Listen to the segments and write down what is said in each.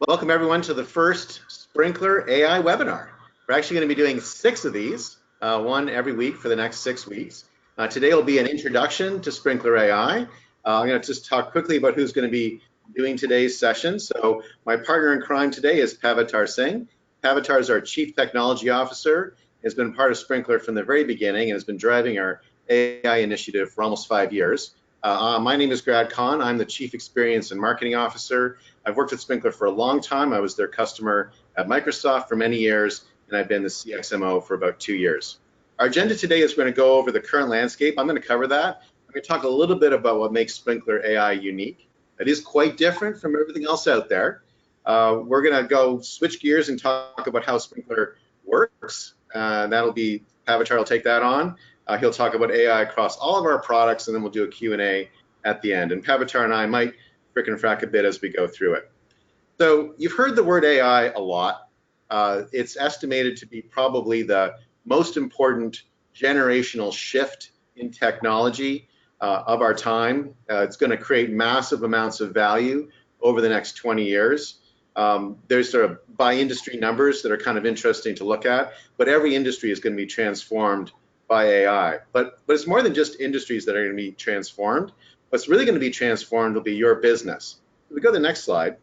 Welcome everyone to the first Sprinklr AI webinar. We're actually going to be doing 6 of these, one every week for the next 6 weeks. Today will be an introduction to Sprinklr AI. I'm going to just talk quickly about who's going to be doing today's session. So my partner in crime today is Pavitar Singh. Pavitar is our Chief Technology Officer, has been part of Sprinklr from the very beginning and has been driving our AI initiative for almost 5 years. My name is Grad Khan. I'm the Chief Experience and Marketing Officer. I've worked with Sprinklr for a long time. I was their customer at Microsoft for many years, and I've been the CXMO for about 2 years. Our agenda today is we're going to go over the current landscape. I'm going to cover that. I'm going to talk a little bit about what makes Sprinklr AI unique. It is quite different from everything else out there. We're going to go switch gears and talk about how Sprinklr works. That'll be, Pavitar will take that on. He'll talk about AI across all of our products, and then we'll do a Q&A at the end. And Pavitar and I might frick and frack a bit as we go through it. So you've heard the word AI a lot. It's estimated to be probably the most important generational shift in technology of our time. It's going to create massive amounts of value over the next 20 years. There's sort of by industry numbers that are kind of interesting to look at, but every industry is going to be transformed by AI. But it's more than just industries that are going to be transformed. What's really going to be transformed will be your business. If we go to the next slide.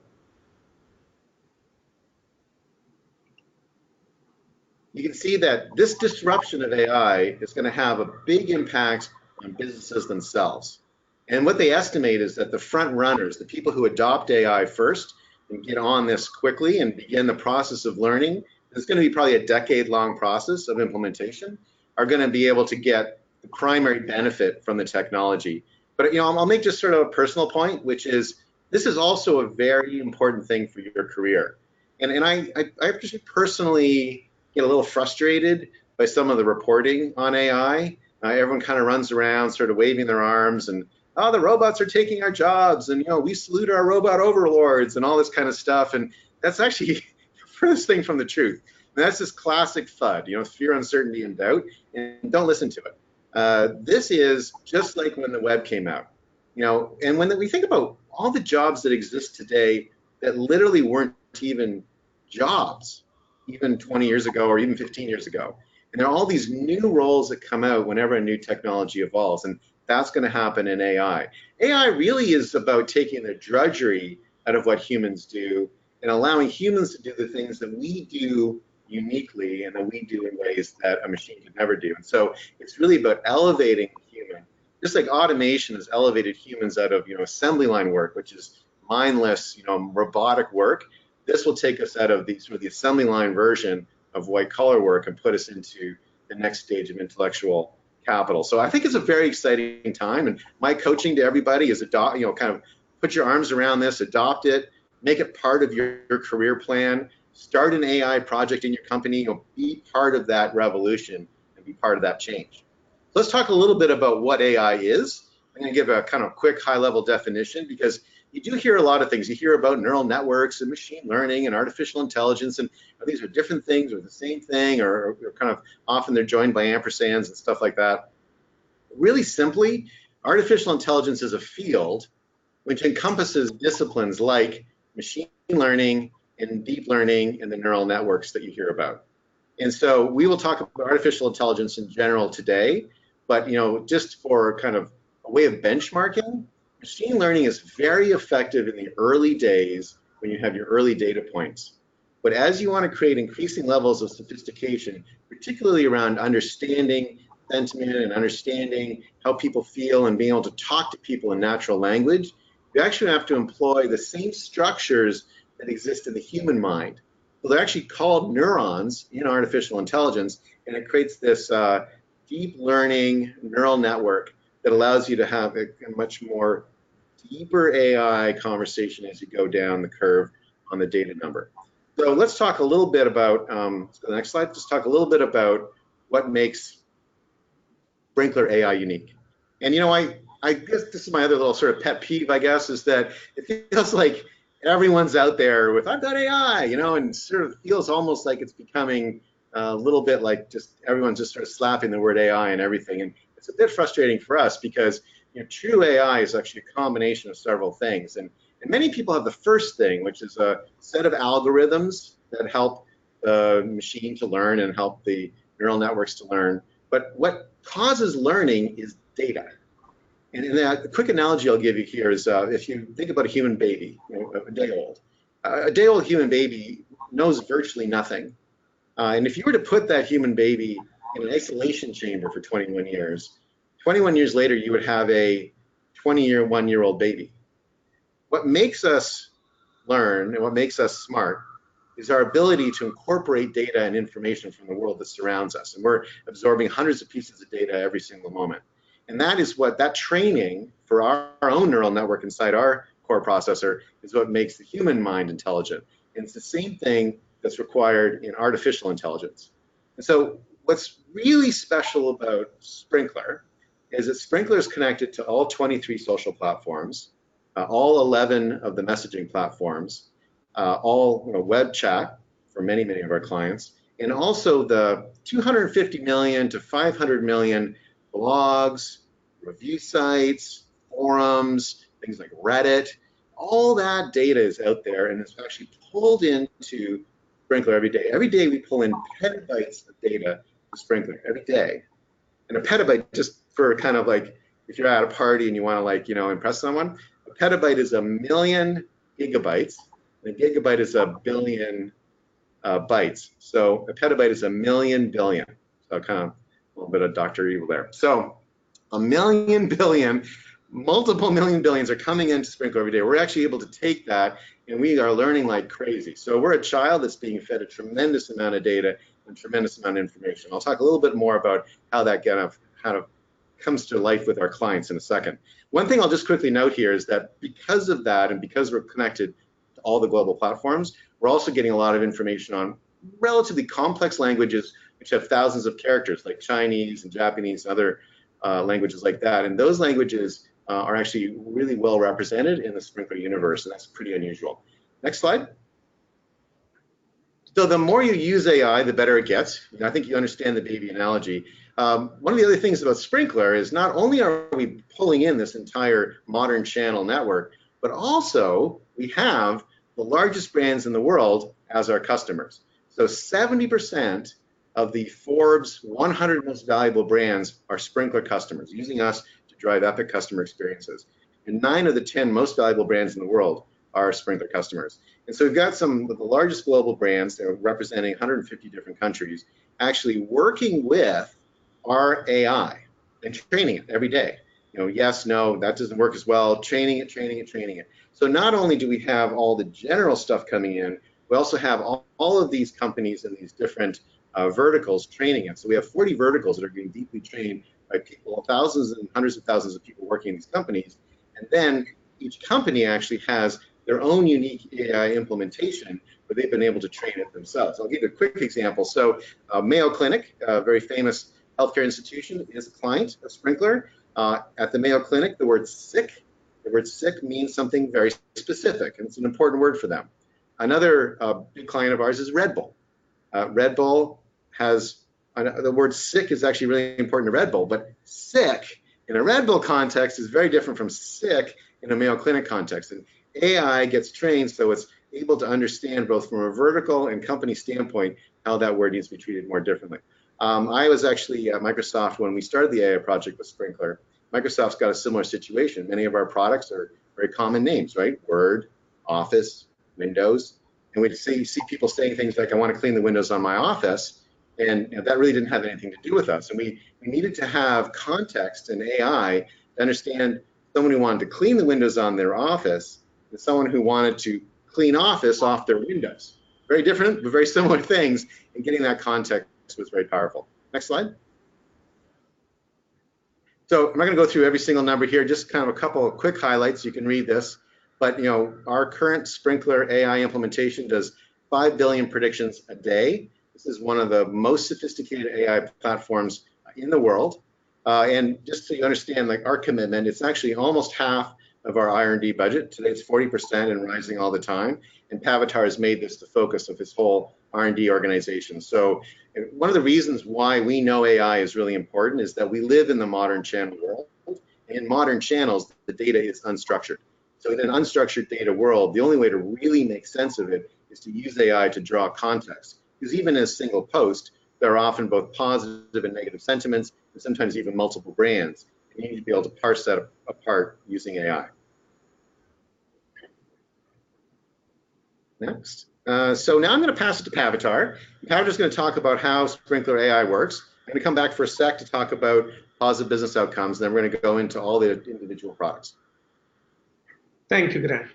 You can see that this disruption of AI is going to have a big impact on businesses themselves. And what they estimate is that the front runners, the people who adopt AI first and get on this quickly and begin the process of learning, it's going to be probably a decade-long process of implementation, are going to be able to get the primary benefit from the technology. But I'll make just sort of a personal point, which is this is also a very important thing for your career. And I just personally get a little frustrated by some of the reporting on AI. Everyone kind of runs around sort of waving their arms and, oh, the robots are taking our jobs, and we salute our robot overlords and all this kind of stuff. And that's actually furthest thing from the truth. And that's this classic FUD, fear, uncertainty, and doubt, and don't listen to it. This is just like when the web came out, and when we think about all the jobs that exist today that literally weren't even jobs, even 20 years ago or even 15 years ago. And there are all these new roles that come out whenever a new technology evolves, and that's going to happen in AI. AI really is about taking the drudgery out of what humans do and allowing humans to do the things that we do uniquely and that we do in ways that a machine could never do. And so it's really about elevating human, just like automation has elevated humans out of assembly line work, which is mindless, robotic work. This will take us out of the sort of the assembly line version of white collar work and put us into the next stage of intellectual capital. So I think it's a very exciting time, and my coaching to everybody is kind of put your arms around this, adopt it, make it part of your career plan. Start an AI project in your company. Be part of that revolution and be part of that change. So let's talk a little bit about what AI is. I'm going to give a kind of quick high-level definition because you do hear a lot of things. You hear about neural networks and machine learning and artificial intelligence, and these are different things or the same thing, or kind of often they're joined by ampersands and stuff like that. Really simply, artificial intelligence is a field which encompasses disciplines like machine learning and deep learning and the neural networks that you hear about. And so we will talk about artificial intelligence in general today, but just for kind of a way of benchmarking, machine learning is very effective in the early days when you have your early data points. But as you want to create increasing levels of sophistication, particularly around understanding sentiment and understanding how people feel and being able to talk to people in natural language, you actually have to employ the same structures that exist in the human mind. So they're actually called neurons in artificial intelligence, and it creates this deep learning neural network that allows you to have a much more deeper AI conversation as you go down the curve on the data number. So let's talk a little bit about, let's go to the next slide, just talk a little bit about what makes Sprinklr AI unique. And I guess this is my other little sort of pet peeve, I guess, is that it feels like everyone's out there with, I've got AI, and sort of feels almost like it's becoming a little bit like just everyone's just sort of slapping the word AI and everything. And it's a bit frustrating for us because true AI is actually a combination of several things. And And many people have the first thing, which is a set of algorithms that help the machine to learn and help the neural networks to learn. But what causes learning is data. And a quick analogy I'll give you here is if you think about a human baby, a day old. A day old human baby knows virtually nothing. And if you were to put that human baby in an isolation chamber for 21 years, 21 years later, you would have a 21-year-old baby. What makes us learn and what makes us smart is our ability to incorporate data and information from the world that surrounds us. And we're absorbing hundreds of pieces of data every single moment. And that is what that training for our own neural network inside our core processor is what makes the human mind intelligent. And it's the same thing that's required in artificial intelligence. And so what's really special about Sprinklr is that Sprinklr is connected to all 23 social platforms, all 11 of the messaging platforms, all web chat for many, many of our clients, and also the 250 million to 500 million blogs, review sites, forums, things like Reddit. All that data is out there and it's actually pulled into Sprinklr every day. Every day we pull in petabytes of data to Sprinklr, every day. And a petabyte, just for kind of like, if you're at a party and you want to like, impress someone, a petabyte is 1,000,000 gigabytes, and a gigabyte is 1,000,000,000 bytes. So a petabyte is 1,000,000 billion. So kind of a little bit of Dr. Evil there. So 1,000,000 billion, multiple million billions are coming into Sprinklr every day. We're actually able to take that and we are learning like crazy. So we're a child that's being fed a tremendous amount of data and tremendous amount of information. I'll talk a little bit more about how that kind of comes to life with our clients in a second. One thing I'll just quickly note here is that because of that and because we're connected to all the global platforms, we're also getting a lot of information on relatively complex languages which have thousands of characters like Chinese and Japanese and other languages like that. And those languages are actually really well represented in the Sprinklr universe, and that's pretty unusual. Next slide. So the more you use AI, the better it gets. I think you understand the baby analogy. One of the other things about Sprinklr is not only are we pulling in this entire modern channel network, but also we have the largest brands in the world as our customers. So 70% of the Forbes 100 most valuable brands are Sprinklr customers, using us to drive epic customer experiences. And 9 of the 10 most valuable brands in the world are Sprinklr customers. And so we've got some of the largest global brands that are representing 150 different countries actually working with our AI and training it every day. Yes, no, that doesn't work as well, training it. So not only do we have all the general stuff coming in, we also have all of these companies and these different verticals training it. So we have 40 verticals that are being deeply trained by people, thousands and hundreds of thousands of people working in these companies. And then each company actually has their own unique AI implementation where they've been able to train it themselves. I'll give you a quick example. So Mayo Clinic, a very famous healthcare institution, is a client of Sprinklr. At the Mayo Clinic, the word sick means something very specific, and it's an important word for them. Another big client of ours is Red Bull. Red Bull has, the word sick is actually really important to Red Bull, but sick in a Red Bull context is very different from sick in a Mayo Clinic context. And AI gets trained so it's able to understand both from a vertical and company standpoint how that word needs to be treated more differently. I was actually at Microsoft when we started the AI project with Sprinklr. Microsoft's got a similar situation. Many of our products are very common names, right? Word, Office, Windows. And we see people saying things like, I want to clean the windows on my office. And that really didn't have anything to do with us. And we needed to have context and AI to understand someone who wanted to clean the windows on their office and someone who wanted to clean Office off their windows. Very different, but very similar things. And getting that context was very powerful. Next slide. So I'm not going to go through every single number here, just kind of a couple of quick highlights. You can read this. But our current Sprinklr AI implementation does 5 billion predictions a day. This is one of the most sophisticated AI platforms in the world. And just so you understand, like our commitment, it's actually almost half of our R&D budget. Today it's 40% and rising all the time. And Pavitar has made this the focus of his whole R&D organization. So one of the reasons why we know AI is really important is that we live in the modern channel world. In modern channels, the data is unstructured. So in an unstructured data world, the only way to really make sense of it is to use AI to draw context. Because even in a single post, there are often both positive and negative sentiments, and sometimes even multiple brands. And you need to be able to parse that apart using AI. Next. So now I'm going to pass it to Pavitar. Pavitar is going to talk about how Sprinklr AI works. I'm going to come back for a sec to talk about positive business outcomes, and then we're going to go into all the individual products. Thank you, Grant.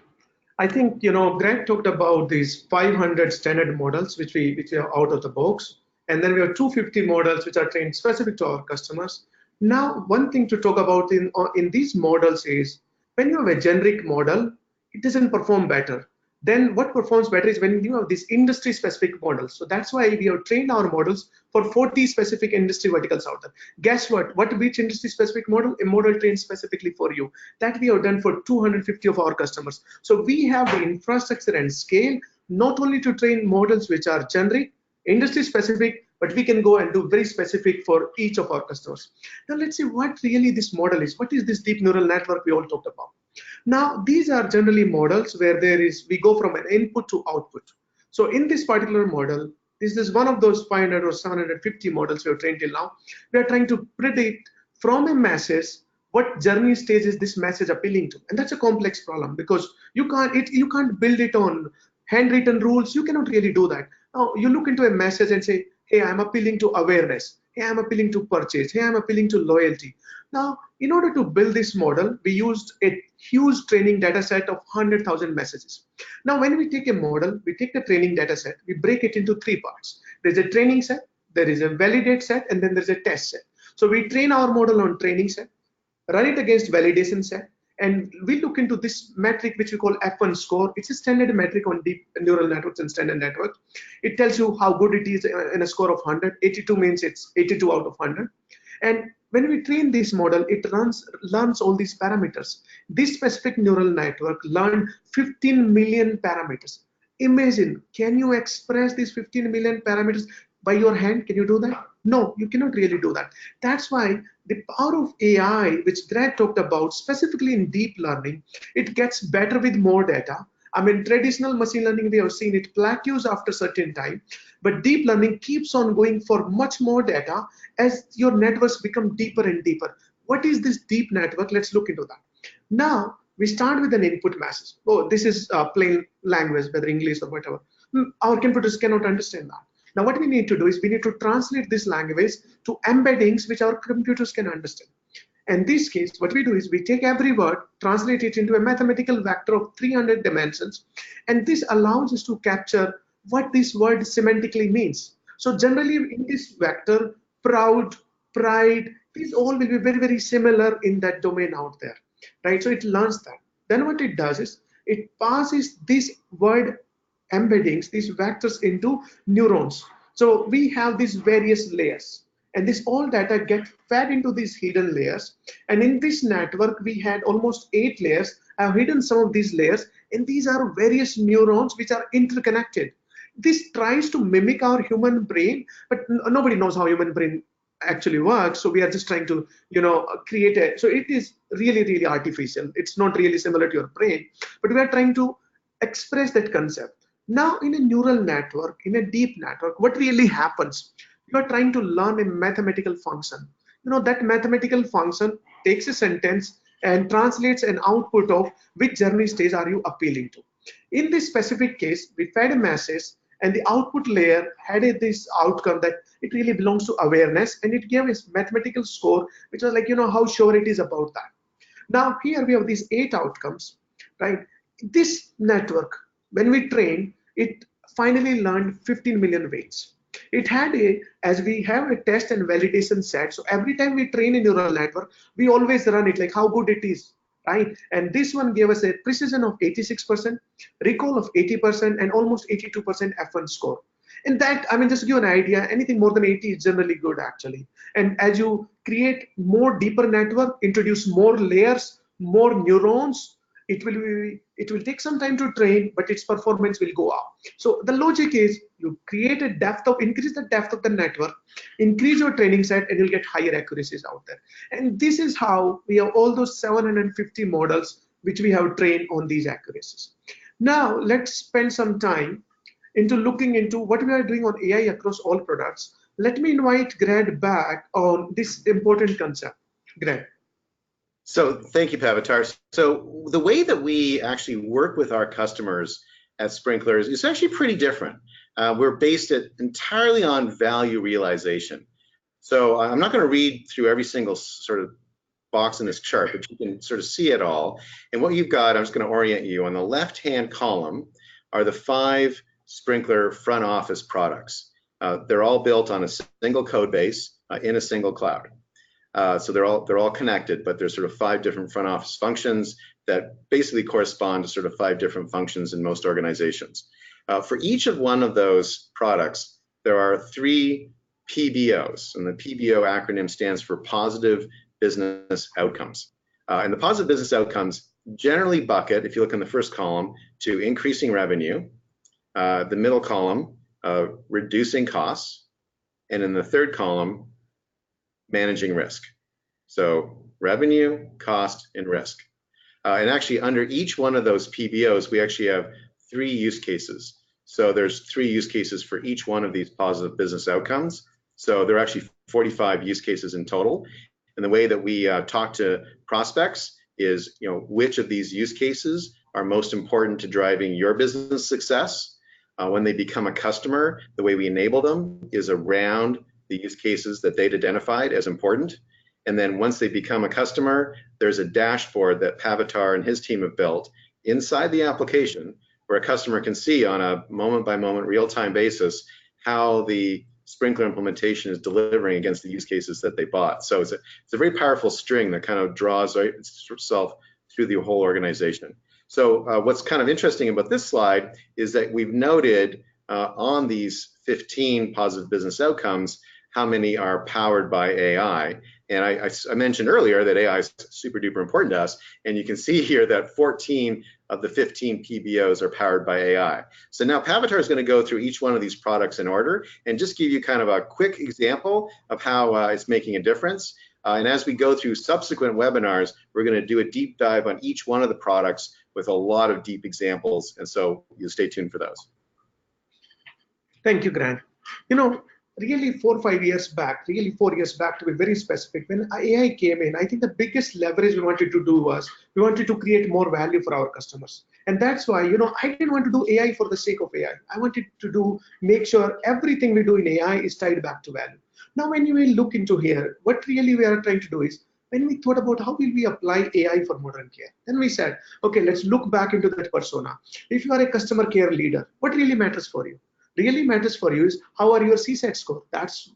I think, Grant talked about these 500 standard models, which are out of the box. And then we have 250 models, which are trained specific to our customers. Now, one thing to talk about in these models is when you have a generic model, it doesn't perform better. Then what performs better is when you have these industry specific models. So that's why we have trained our models for 40 specific industry verticals out there. Guess what? Which industry specific model? A model trained specifically for you. That we have done for 250 of our customers. So we have the infrastructure and scale, not only to train models which are generic, industry specific, but we can go and do very specific for each of our customers. Now let's see what really this model is. What is this deep neural network we all talked about? Now these are generally models where we go from an input to output. So in this particular model, this is one of those 500 or 750 models we have trained till now. We are trying to predict from a message what journey stage is this message appealing to, and that's a complex problem because you can't build it on handwritten rules. You cannot really do that. Now you look into a message and say, hey, I'm appealing to awareness. Hey, I'm appealing to purchase. Hey, I'm appealing to loyalty. Now, in order to build this model, we used a huge training data set of 100,000 messages. Now, when we take a model, we take the training data set, we break it into three parts. There's a training set, there is a validate set, and then there's a test set. So we train our model on training set, run it against validation set, and we look into this metric which we call F1 score. It's a standard metric on deep neural networks and standard networks. It tells you how good it is in a score of 100. 82 means it's 82 out of 100. And when we train this model, it learns all these parameters. This specific neural network learned 15 million parameters. Imagine, can you express these 15 million parameters by your hand? Can you do that? No, you cannot really do that. That's why the power of AI, which Greg talked about, specifically in deep learning, it gets better with more data. I mean, traditional machine learning, we have seen it plateaus after a certain time, but deep learning keeps on going for much more data as your networks become deeper and deeper. What is this deep network? Let's look into that. Now, we start with an input message. Oh, this is plain language, whether English or whatever. Our computers cannot understand that. Now, what we need to do is we need to translate this language to embeddings which our computers can understand. In this case, what we do is we take every word, translate it into a mathematical vector of 300 dimensions, and this allows us to capture what this word semantically means. So generally in this vector, proud, pride, these all will be very, very similar in that domain out there, right? So it learns that. Then what it does is it passes this word embeddings, these vectors into neurons. So we have these various layers, and this all data get fed into these hidden layers. And in this network, we had almost 8 layers. I've hidden some of these layers, and these are various neurons which are interconnected. This tries to mimic our human brain, but nobody knows how human brain actually works. So we are just trying to, create it. So it is really, really artificial. It's not really similar to your brain, but we are trying to express that concept. Now, in a neural network, in a deep network, what really happens? You are trying to learn a mathematical function. That mathematical function takes a sentence and translates an output of which journey stage are you appealing to. In this specific case, we fed a message, and the output layer had this outcome that it really belongs to awareness, and it gave us mathematical score, which was like, how sure it is about that. Now, here we have these 8 outcomes, right? This network, when we trained, it finally learned 15 million weights. It had as we have a test and validation set, so every time we train a neural network, we always run it like how good it is, right? And this one gave us a precision of 86%, recall of 80%, and almost 82% F1 score. And that, just to give an idea, anything more than 80 is generally good actually. And as you create more deeper network, introduce more layers, more neurons, it will take some time to train, but its performance will go up. So the logic is you create increase the depth of the network, increase your training set, and you'll get higher accuracies out there. And this is how we have all those 750 models which we have trained on these accuracies. Now, let's spend some time into looking into what we are doing on AI across all products. Let me invite Greg back on this important concept. Greg. So thank you, Pavitar. So the way that we actually work with our customers at Sprinklr is actually pretty different. We're based it entirely on value realization. So I'm not going to read through every single sort of box in this chart, but you can sort of see it all. And what you've got, I'm just going to orient you. On the left-hand column are the 5 Sprinklr front office products. They're all built on a single code base in a single cloud. So they're all connected, but there's sort of 5 different front office functions that basically correspond to sort of 5 different functions in most organizations. For each of one of those products, there are 3 PBOs, and the PBO acronym stands for Positive Business Outcomes. And the positive business outcomes generally bucket, if you look in the first column, to increasing revenue, the middle column, reducing costs, and in the third column, managing risk. So revenue, cost, and risk. And actually under each one of those PBOs, we actually have 3 use cases. So there's 3 use cases for each one of these positive business outcomes. So there are actually 45 use cases in total. And the way that we talk to prospects is, which of these use cases are most important to driving your business success. When they become a customer, the way we enable them is around the use cases that they'd identified as important. And then once they become a customer, there's a dashboard that Pavitar and his team have built inside the application where a customer can see on a moment-by-moment real-time basis how the Sprinklr implementation is delivering against the use cases that they bought. So it's a very powerful string that kind of draws itself through the whole organization. So what's kind of interesting about this slide is that we've noted on these 15 positive business outcomes how many are powered by AI. And I mentioned earlier that AI is super duper important to us. And you can see here that 14 of the 15 PBOs are powered by AI. So now Pavitar is going to go through each one of these products in order and just give you kind of a quick example of how it's making a difference. And as we go through subsequent webinars, we're going to do a deep dive on each one of the products with a lot of deep examples. And so you stay tuned for those. Thank you, Grant. Really 4 or 5 years back, really 4 years back to be very specific, when AI came in, I think the biggest leverage we wanted to do was we wanted to create more value for our customers. And that's why, I didn't want to do AI for the sake of AI. I wanted to make sure everything we do in AI is tied back to value. Now, when you will look into here, what really we are trying to do is, when we thought about how will we apply AI for modern care, then we said, okay, let's look back into that persona. If you are a customer care leader, what really matters for you? Really matters for you is how are your CSAT score? That's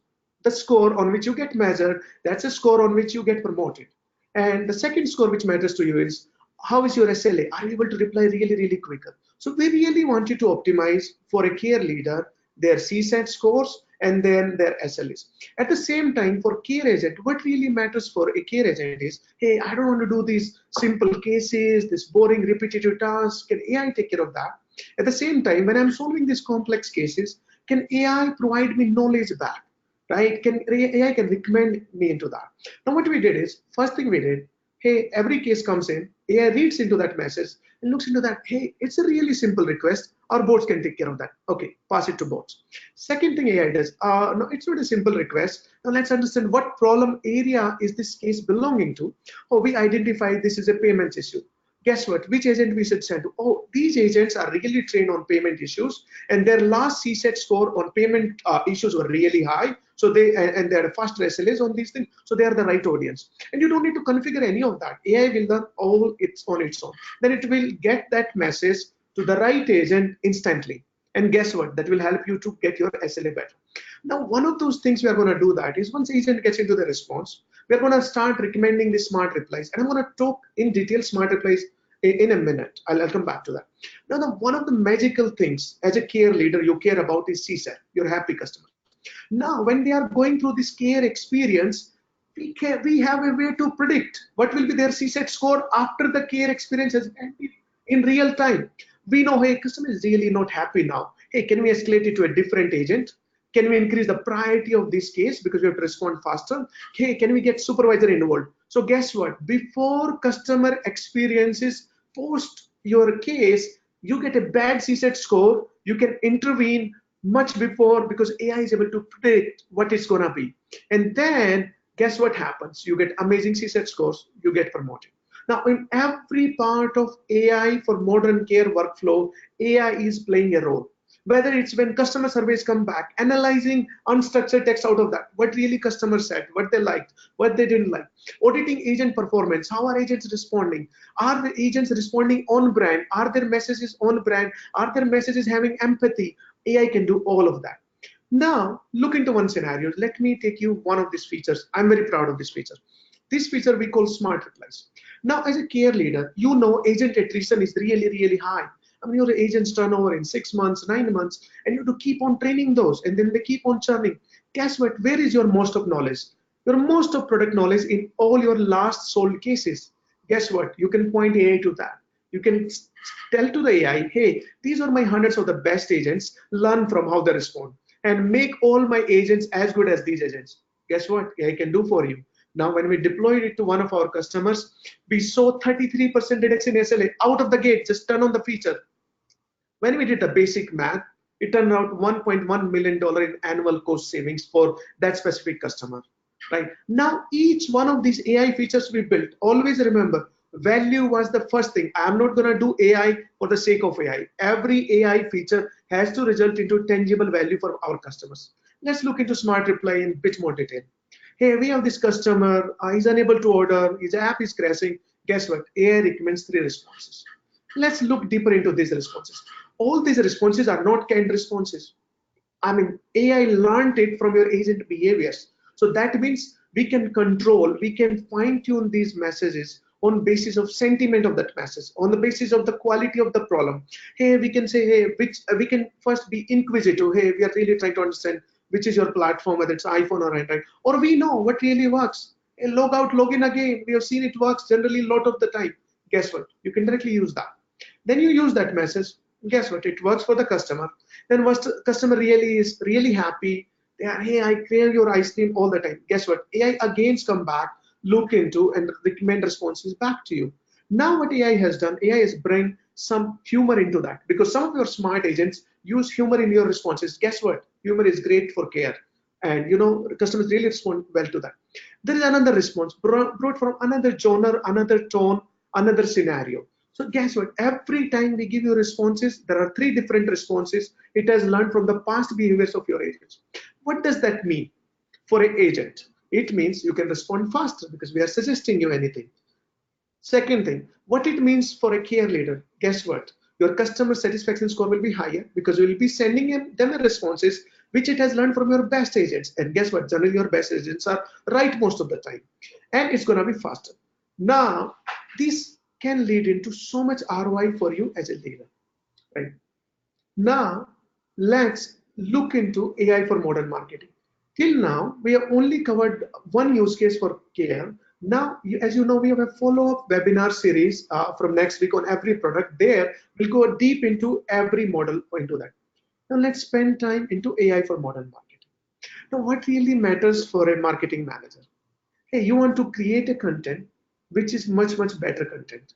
the score on which you get measured. That's a score on which you get promoted. And the second score which matters to you is how is your SLA? Are you able to reply really, really quicker? So we really want you to optimize for a care leader their CSAT scores and then their SLAs. At the same time, for care agent, what really matters for a care agent is, hey, I don't want to do these simple cases, this boring repetitive tasks. Can AI take care of that? At the same time, when I'm solving these complex cases, can AI provide me knowledge back, right? AI can recommend me into that. Now what we did is, first thing we did, hey, every case comes in, AI reads into that message and looks into that, hey, it's a really simple request, our bots can take care of that. Okay, pass it to bots. Second thing AI does, no, it's not a simple request. Now let's understand what problem area is this case belonging to. Oh, we identify this is a payments issue. Guess what? Which agent we should send to? Oh, these agents are really trained on payment issues, and their last CSAT score on payment issues were really high. So they are faster SLAs on these things. So they are the right audience. And you don't need to configure any of that. AI will learn all on its own. Then it will get that message to the right agent instantly. And guess what? That will help you to get your SLA better. Now, one of those things we are going to do that is once agent gets into the response, we're going to start recommending the smart replies. And I'm going to talk in detail smart replies in a minute. I'll come back to that. Now, one of the magical things as a care leader you care about is CSAT, your happy customer. Now, when they are going through this care experience, we have a way to predict what will be their CSAT score after the care experience has ended in real time. We know, hey, customer is really not happy now. Hey, can we escalate it to a different agent? Can we increase the priority of this case because we have to respond faster? Hey, can we get supervisor involved? So guess what? Before customer experiences post your case, you get a bad CSAT score, you can intervene much before because AI is able to predict what it's going to be. And then guess what happens? You get amazing CSAT scores, you get promoted. Now, in every part of AI for modern care workflow, AI is playing a role. Whether it's when customer surveys come back, analyzing unstructured text out of that, what really customers said, what they liked, what they didn't like, auditing agent performance, how are agents responding? Are the agents responding on brand? Are their messages on brand? Are their messages having empathy? AI can do all of that. Now, look into one scenario. Let me take you one of these features. I'm very proud of this feature. This feature we call smart replies. Now, as a care leader, you know agent attrition is really, really high. I mean, your agents turnover in 6 months, 9 months, and you have to keep on training those, and then they keep on churning. Guess what? Where is your most of knowledge? Your most of product knowledge in all your last sold cases. Guess what? You can point AI to that. You can tell to the AI, hey, these are my hundreds of the best agents, learn from how they respond, and make all my agents as good as these agents. Guess what? AI can do for you. Now, when we deployed it to one of our customers, we saw 33% reduction in SLA out of the gate, just turn on the feature. When we did the basic math, it turned out $1.1 million in annual cost savings for that specific customer. Right now, each one of these AI features we built, always remember, value was the first thing. I'm not going to do AI for the sake of AI. Every AI feature has to result into tangible value for our customers. Let's look into smart reply in a bit more detail. Hey, we have this customer, he's unable to order, his app is crashing. Guess what? AI recommends 3 responses. Let's look deeper into these responses. All these responses are not canned responses. I mean, AI learned it from your agent behaviors. So that means we can control, we can fine tune these messages on basis of sentiment of that message, on the basis of the quality of the problem. Hey, we can say, hey, we can first be inquisitive. Hey, we are really trying to understand which is your platform, whether it's iPhone or Android, or we know what really works. Hey, log out, log in again. We have seen it works generally a lot of the time. Guess what? You can directly use that. Then you use that message. Guess what? It works for the customer. Then once the customer really is really happy, they are, hey, I crave your ice cream all the time. Guess what? AI again come back, look into, and recommend responses back to you. Now what AI has done, AI has bring some humor into that, because some of your smart agents use humor in your responses. Guess what? Humor is great for care. And you know, customers really respond well to that. There is another response brought from another genre, another tone, another scenario. So guess what? Every time we give you responses, there are 3 different responses. It has learned from the past behaviors of your agents. What does that mean for an agent? It means you can respond faster because we are suggesting you anything. Second thing, what it means for a care leader, guess what? Your customer satisfaction score will be higher because you will be sending them responses which it has learned from your best agents. And guess what? Generally, your best agents are right most of the time. And it's going to be faster. Now, this can lead into so much ROI for you as a leader. Right? Now, let's look into AI for modern marketing. Till now, we have only covered one use case for care. Now, as you know, we have a follow-up webinar series from next week on every product. There, we'll go deep into every model into that. Now, let's spend time into AI for modern marketing. Now, what really matters for a marketing manager? Hey, you want to create a content which is much, much better content.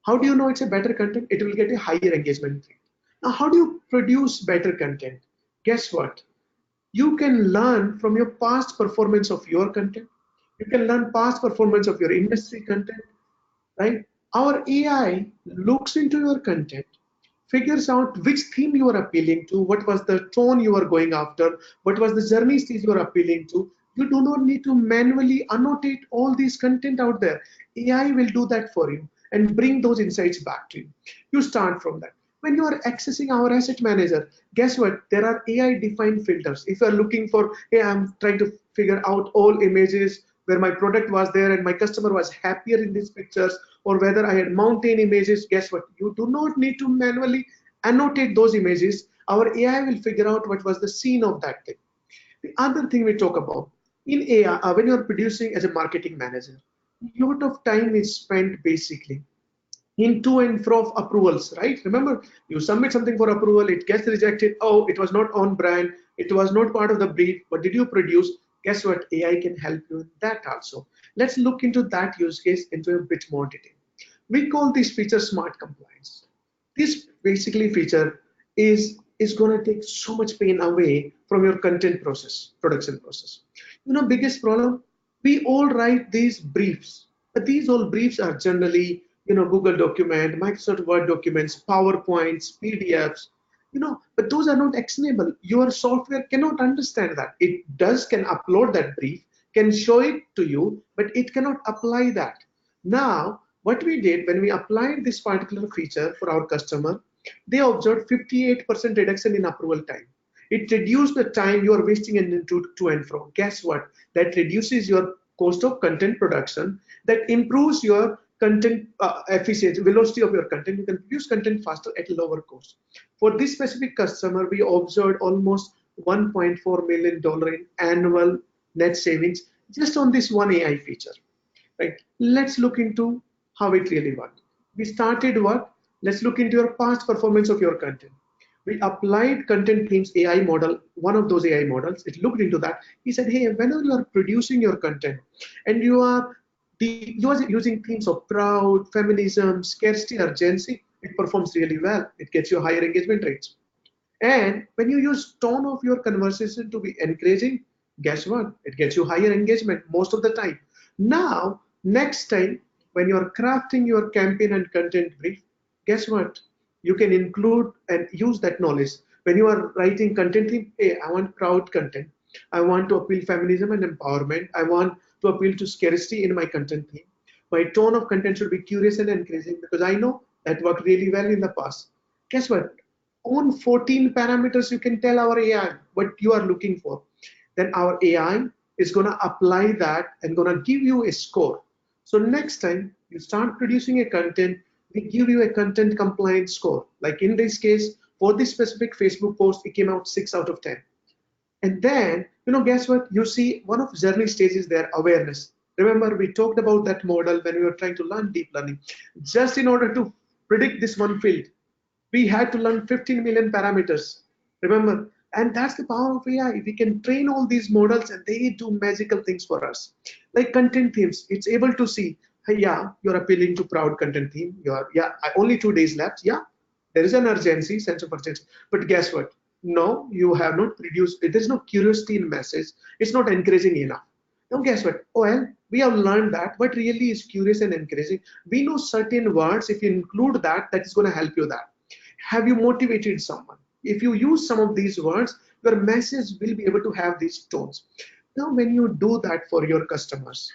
How do you know it's a better content? It will get a higher engagement rate. Now, how do you produce better content? Guess what? You can learn from your past performance of your content. You can learn past performance of your industry content, right? Our AI looks into your content, figures out which theme you are appealing to, what was the tone you are going after, what was the journey stage you are appealing to. You do not need to manually annotate all these content out there. AI will do that for you and bring those insights back to you. You start from that. When you are accessing our asset manager, guess what? There are AI-defined filters. If you are looking for, hey, I'm trying to figure out all images where my product was there and my customer was happier in these pictures, or whether I had mountain images, guess what? You do not need to manually annotate those images. Our AI will figure out what was the scene of that thing. The other thing we talk about, in AI, when you're producing as a marketing manager, a lot of time is spent basically in to and fro of approvals, right? Remember, you submit something for approval, it gets rejected. Oh, it was not on brand, it was not part of the brief. What did you produce? Guess what? AI can help you with that also. Let's look into that use case into a bit more detail. We call this feature smart compliance. This basically feature is going to take so much pain away from your content process, production process. Biggest problem, we all write these briefs, but these all briefs are generally, Google document, Microsoft Word documents, PowerPoints, PDFs, but those are not actionable. Your software cannot understand that. It does can upload that brief, can show it to you, but it cannot apply that. Now, what we did when we applied this particular feature for our customer, they observed 58% reduction in approval time. It reduced the time you are wasting to and from. Guess what? That reduces your cost of content production. That improves your content efficiency, velocity of your content. You can produce content faster at lower cost. For this specific customer, we observed almost $1.4 million in annual net savings just on this one AI feature. Right? Let's look into how it really worked. We started what? Let's look into your past performance of your content. We applied content themes AI model, one of those AI models. It looked into that. He said, hey, whenever you are producing your content and you are using themes of proud, feminism, scarcity, urgency, it performs really well. It gets you higher engagement rates. And when you use tone of your conversation to be encouraging, guess what? It gets you higher engagement most of the time. Now, next time when you're crafting your campaign and content brief, guess what? You can include and use that knowledge. When you are writing content theme, hey, I want proud content. I want to appeal feminism and empowerment. I want to appeal to scarcity in my content theme. My tone of content should be curious and encouraging because I know that worked really well in the past. Guess what? On 14 parameters, you can tell our AI what you are looking for. Then our AI is going to apply that and going to give you a score. So next time you start producing a content, we give you a content compliance score. Like in this case, for this specific Facebook post, it came out 6 out of 10. And then, guess what? You see one of journey stages there, awareness. Remember, we talked about that model when we were trying to learn deep learning. Just in order to predict this one field, we had to learn 15 million parameters. Remember? And that's the power of AI. We can train all these models and they do magical things for us. Like content themes, it's able to see, hey, yeah, you're appealing to proud content theme. Only 2 days left. Yeah, there is an urgency, sense of urgency. But guess what? No, you have not produced, there's no curiosity in message. It's not encouraging enough. Now guess what? Well, we have learned that what really is curious and encouraging. We know certain words, if you include that, that is going to help you that. Have you motivated someone? If you use some of these words, your message will be able to have these tones. Now, when you do that for your customers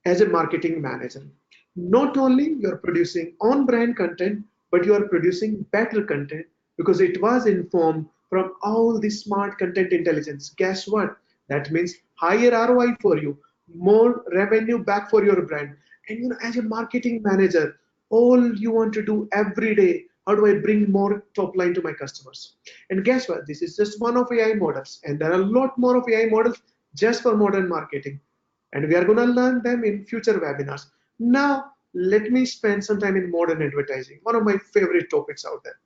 as a marketing manager, not only you're producing on-brand content, but you are producing better content because it was informed from all the smart content intelligence. Guess what? That means higher ROI for you, more revenue back for your brand. And as a marketing manager, all you want to do every day, how do I bring more top line to my customers? And guess what? This is just one of AI models, and there are a lot more of AI models just for modern marketing. And we are going to learn them in future webinars. Now, let me spend some time in modern advertising, one of my favorite topics out there.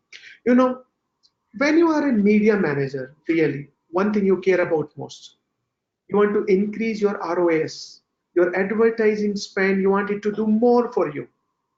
When you are a media manager, really, one thing you care about most, you want to increase your ROAS, your advertising spend, you want it to do more for you.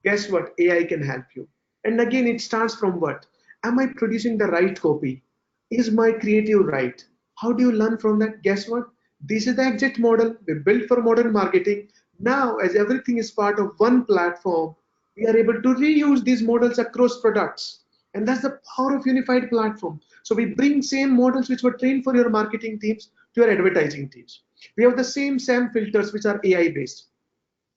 Guess what? AI can help you. And again, it starts from what? Am I producing the right copy? Is my creative right? How do you learn from that? Guess what? This is the exact model we built for modern marketing. Now, as everything is part of one platform, we are able to reuse these models across products. And that's the power of unified platform. So we bring same models which were trained for your marketing teams to your advertising teams. We have the same SAM filters which are AI based.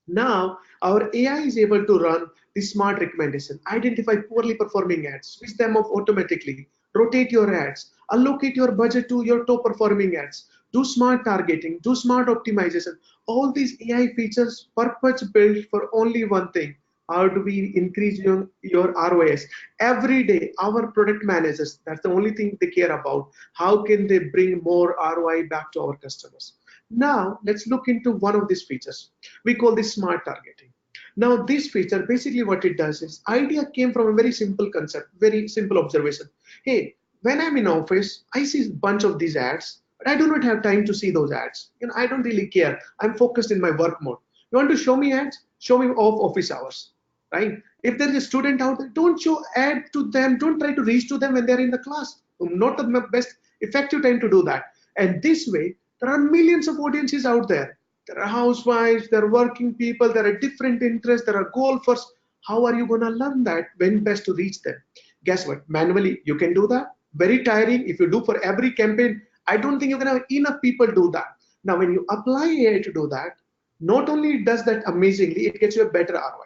Now, our AI is able to run the smart recommendation, identify poorly performing ads, switch them off automatically, rotate your ads, allocate your budget to your top performing ads, do smart targeting, do smart optimization. All these AI features purpose built for only one thing. How do we increase your ROAS? Every day, our product managers, that's the only thing they care about. How can they bring more ROI back to our customers? Now, let's look into one of these features. We call this smart targeting. Now, this feature, basically what it does is, idea came from a very simple concept, very simple observation. Hey, when I'm in office, I see a bunch of these ads, but I do not have time to see those ads. I don't really care. I'm focused in my work mode. You want to show me ads? Show me off office hours. right? If there is a student out there, don't show ad to them, don't try to reach to them when they're in the class. Not the best effective time to do that. And this way, there are millions of audiences out there. There are housewives, there are working people, there are different interests, there are golfers. How are you going to learn that when best to reach them? Guess what? Manually, you can do that. Very tiring. If you do for every campaign, I don't think you're going to have enough people do that. Now, when you apply AI to do that, not only does that amazingly, it gets you a better ROI.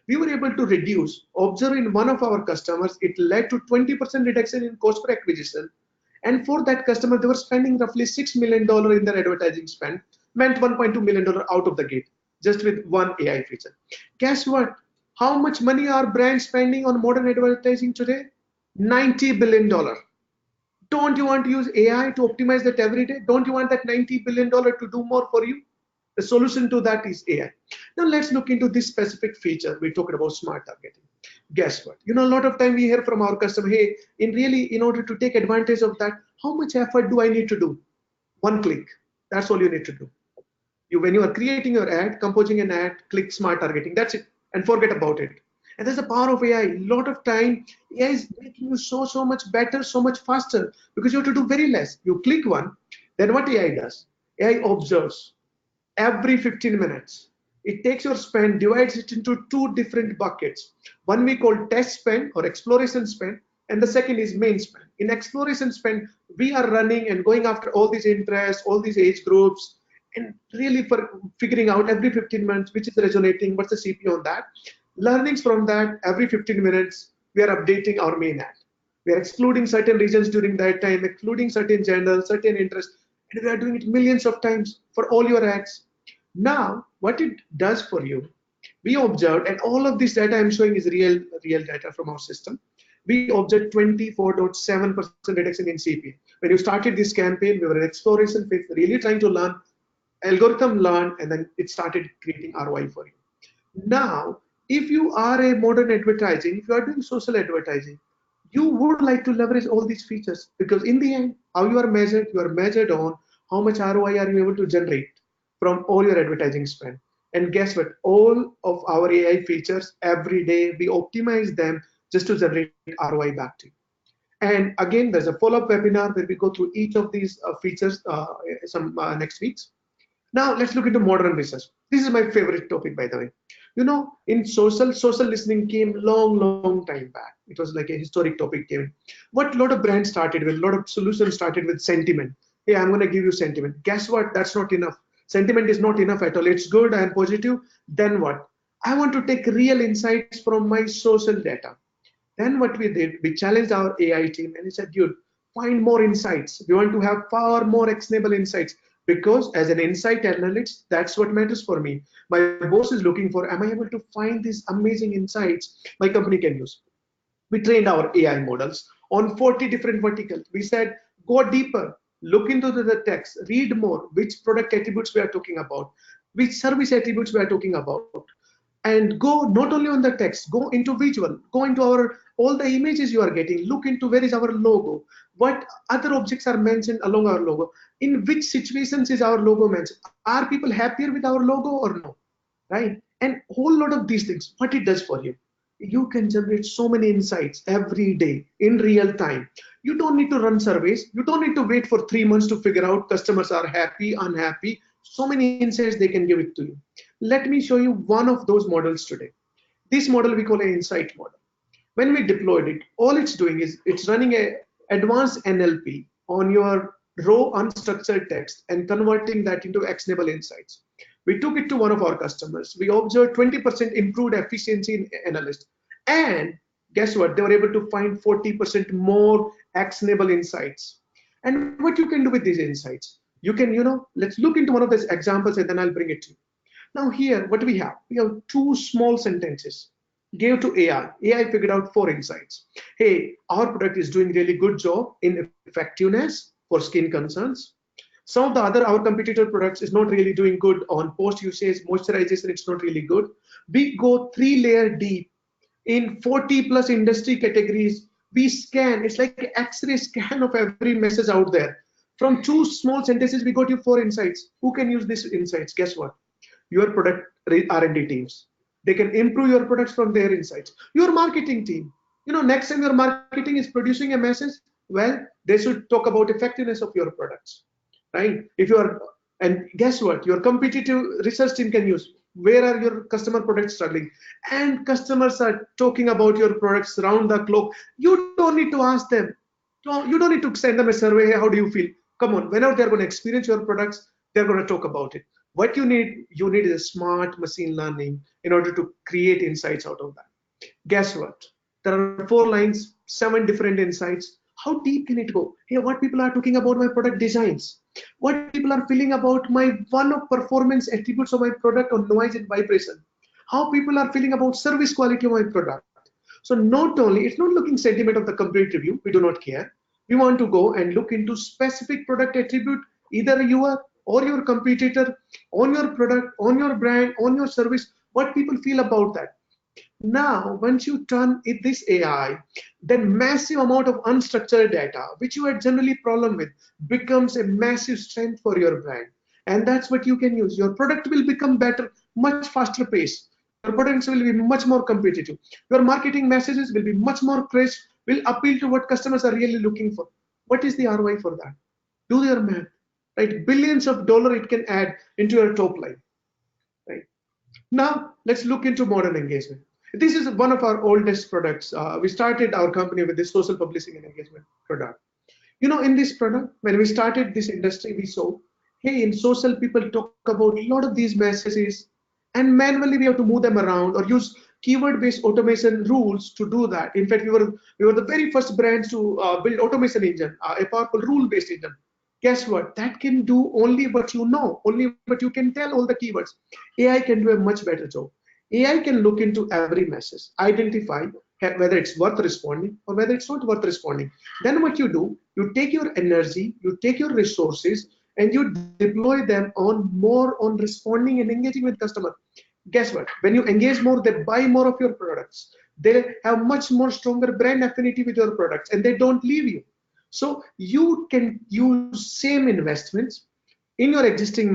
We were able to reduce, observe in one of our customers, it led to 20% reduction in cost per acquisition. And for that customer, they were spending roughly $6 million in their advertising spend, meant $1.2 million out of the gate, just with one AI feature. Guess what? How much money are brands spending on modern advertising today? $90 billion. Don't you want to use AI to optimize that every day? Don't you want that $90 billion to do more for you? The solution to that is AI. Now let's look into this specific feature. We talked about smart targeting. Guess what? A lot of time we hear from our customer, hey, in order to take advantage of that, how much effort do I need to do? One click. That's all you need to do. When you are creating your ad, composing an ad, click smart targeting. That's it, and forget about it. And that's the power of AI. A lot of time, AI is making you so much better, so much faster, because you have to do very less. You click one, then what AI does? AI observes every 15 minutes. It takes your spend, divides it into two different buckets. One we call test spend or exploration spend, and the second is main spend. In exploration spend, we are running and going after all these interests, all these age groups, and really for figuring out every 15 minutes which is resonating, what's the CPO on that. Learnings from that, every 15 minutes, we are updating our main ad. We are excluding certain regions during that time, excluding certain genders, certain interests, and we are doing it millions of times for all your ads. Now, what it does for you, we observed, and all of this data I'm showing is real data from our system. We observed 24.7% reduction in CPA. When you started this campaign, we were in exploration phase, really trying to learn, algorithm learn, and then it started creating ROI for you. Now, if you are a modern advertising, if you are doing social advertising, you would like to leverage all these features, because in the end, how you are measured on how much ROI are you able to generate from all your advertising spend. And guess what? All of our AI features, every day, we optimize them just to generate ROI back to you. And again, there's a follow-up webinar where we go through each of these features next weeks. Now let's look into modern research. This is my favorite topic, by the way. In social listening came long time back. It was like a historic topic came. What a lot of brands started with, a lot of solutions started with sentiment. Hey, I'm going to give you sentiment. Guess what? That's not enough. Sentiment is not enough at all. It's good and positive. Then what? I want to take real insights from my social data. Then what we did, we challenged our AI team and we said, dude, find more insights. We want to have far more actionable insights, because as an insight analyst, that's what matters for me. My boss is looking for, am I able to find these amazing insights my company can use? We trained our AI models on 40 different verticals. We said, go deeper, look into the text, read more, which product attributes we are talking about, which service attributes we are talking about, and go not only on the text, go into visual, go into all the images you are getting, look into where is our logo, what other objects are mentioned along our logo, in which situations is our logo mentioned, are people happier with our logo or no, right? And a whole lot of these things, what it does for you, you can generate so many insights every day in real time. You don't need to run surveys, you don't need to wait for 3 months to figure out customers are happy, unhappy. So many insights they can give it to you. Let me show you one of those models today. This model we call an insight model. When we deployed it, all it's doing is it's running a advanced NLP on your raw unstructured text and converting that into actionable insights. We took it to one of our customers. We observed 20% improved efficiency in analysts. And guess what? They were able to find 40% more actionable insights. And what you can do with these insights? You can, let's look into one of these examples and then I'll bring it to you. Now here, what do we have? We have 2 small sentences. Gave to AI. AI figured out 4 insights. Hey, our product is doing really good job in effectiveness for skin concerns. Some of our competitor products is not really doing good on post usage, moisturization, it's not really good. We go 3 layer deep in 40 plus industry categories. We scan, it's like an X-ray scan of every message out there. From 2 small sentences, we got you 4 insights. Who can use these insights? Guess what? Your product R&D teams. They can improve your products from their insights. Your marketing team, next time your marketing is producing a message, well, they should talk about effectiveness of your products, right? If you are, and guess what? Your competitive research team can use, where are your customer products struggling? And customers are talking about your products round the clock. You don't need to ask them. You don't need to send them a survey. Hey, how do you feel? Come on, whenever they're going to experience your products, they're going to talk about it. What you need is a smart machine learning in order to create insights out of that. Guess what? There are 4 lines, 7 different insights. How deep can it go? Hey, what people are talking about my product designs? What people are feeling about my one of performance attributes of my product on noise and vibration? How people are feeling about service quality of my product? So not only, it's not looking sentiment of the complete review, we do not care. We want to go and look into specific product attribute, either you are or your competitor, on your product, on your brand, on your service, what people feel about that. Now, once you turn it this AI, then massive amount of unstructured data, which you had generally problem with, becomes a massive strength for your brand. And that's what you can use. Your product will become better, much faster pace. Your products will be much more competitive. Your marketing messages will be much more crisp, will appeal to what customers are really looking for. What is the ROI for that? Do your math, right? Billions of dollars it can add into your top line, right? Now, let's look into modern engagement. This is one of our oldest products. We started our company with this social publishing and engagement product. In this product, when we started this industry, we saw, hey, in social, people talk about a lot of these messages, and manually we have to move them around or use keyword-based automation rules to do that. In fact, we were the very first brands to build automation engine, a powerful rule-based engine. Guess what? That can do only what you know, only what you can tell all the keywords. AI can do a much better job. AI can look into every message, identify whether it's worth responding or whether it's not worth responding. Then what you do, you take your energy, you take your resources, and you deploy them on more on responding and engaging with customer. Guess what? When you engage more, they buy more of your products. They have much more stronger brand affinity with your products, and they don't leave you. So you can use same investments in your existing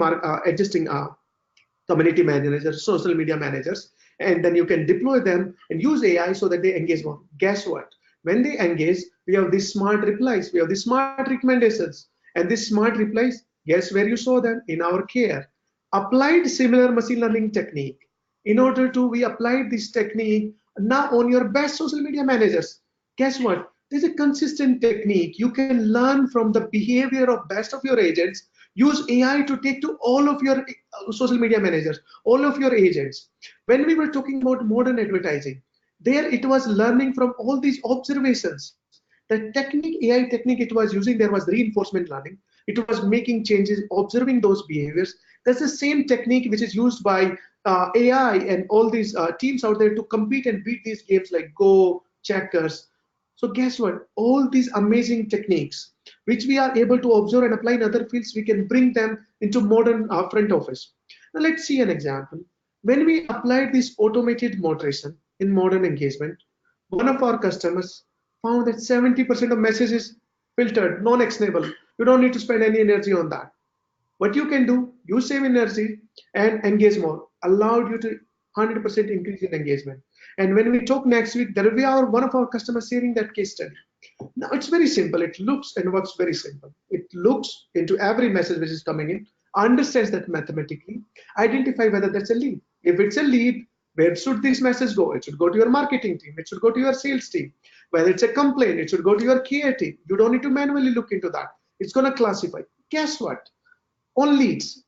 community managers, social media managers, and then you can deploy them and use AI so that they engage more. Guess what? When they engage, we have these smart replies, we have these smart recommendations, and these smart replies, guess where you saw them? In our care. Applied similar machine learning technique. In order to, we applied this technique now on your best social media managers. Guess what? There's a consistent technique. You can learn from the behavior of best of your agents. Use AI to take to all of your social media managers, all of your agents. When we were talking about modern advertising, there it was learning from all these observations. The technique, AI technique it was using, there was reinforcement learning. It was making changes, observing those behaviors. That's the same technique which is used by AI and all these teams out there to compete and beat these games like Go, checkers. So guess what? All these amazing techniques, which we are able to observe and apply in other fields, we can bring them into modern front office. Now let's see an example. When we applied this automated moderation in modern engagement, one of our customers found that 70% of messages filtered, non-actionable. You don't need to spend any energy on that. What you can do, you save energy and engage more, allowed you to 100% increase in engagement. And when we talk next week, there will be one of our customers sharing that case study. Now it's very simple. It looks and works very simple. It looks into every message which is coming in, understands that mathematically, identify whether that's a lead. If it's a lead, where should this message go? It should go to your marketing team. It should go to your sales team. Whether it's a complaint, it should go to your care team. You don't need to manually look into that. It's going to classify. Guess what? On leads,